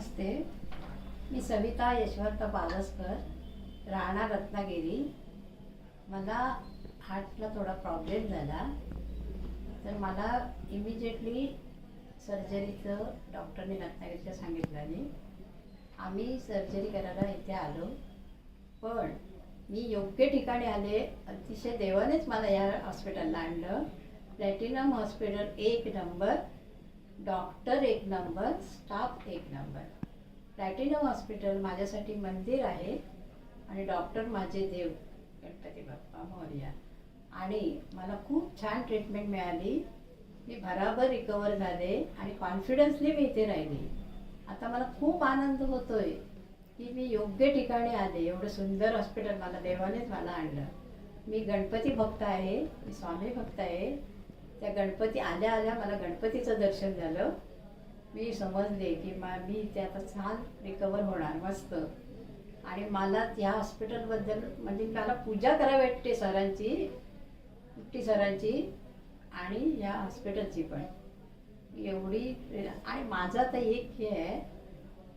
नमस्ते. मी सविता यशवंत पालसकर, राहणार रत्नागिरी. मला हार्टला थोडा प्रॉब्लेम झाला, तर मला इमिजिएटली सर्जरीचं डॉक्टरने रत्नागिरीच्या सांगितल्याने आम्ही सर्जरी करायला इथे आलो. पण मी योग्य ठिकाणी आले. अतिशय देवानेच मला या हॉस्पिटलला आणलं. प्लॅटिनम हॉस्पिटल एक नंबर, डॉक्टर एक नंबर, स्टाफ एक नंबर. प्लॅटिनम हॉस्पिटल माझ्यासाठी मंदिर आहे आणि डॉक्टर माझे देव गणपती बाप्पा मोरया. आणि मला खूप छान ट्रीटमेंट मिळाली. मी भराभर रिकवर झाले आणि कॉन्फिडन्सली मी इथे राहिली. आता मला खूप आनंद होतोय की मी योग्य ठिकाणी आले. एवढं सुंदर हॉस्पिटल मला देवानेच मला आणलं. मी गणपती भक्त आहे, मी स्वामी भक्त आहे. त्या गणपती आल्या आल्या मला गणपतीचं दर्शन झालं. मी समजले की मी इथे आता छान रिकवर होणार मस्त. आणि मला या हॉस्पिटलबद्दल म्हणजे मला पूजा करावी वाटते सरांची, कुट्टी सरांची आणि या हॉस्पिटलची पण एवढी. आणि माझा तर एक हे आहे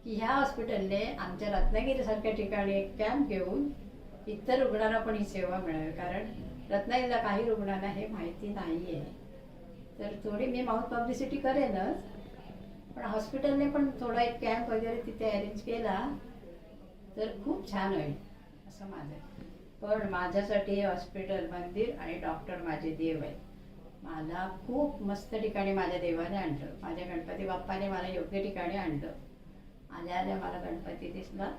की ह्या हॉस्पिटलने आमच्या रत्नागिरीसारख्या ठिकाणी एक कॅम्प घेऊन इतर रुग्णांना पण ही सेवा मिळावी. कारण रत्नागिरीला काही रुग्णांना हे माहिती नाही आहे. तर थोडी मी माउथ पब्लिसिटी करेनच, पण हॉस्पिटलने पण थोडा एक कॅम्प वगैरे तिथे अरेंज केला तर खूप छान होईल असं माझं. पण माझ्यासाठी हे हॉस्पिटल मंदिर आणि डॉक्टर माझे देव आहे. मला खूप मस्त ठिकाणी माझ्या देवाने आणलं. माझ्या गणपती बाप्पाने मला योग्य ठिकाणी आणलं. आल्या आल्या मला गणपती दिसला,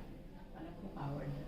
मला खूप आवडलं.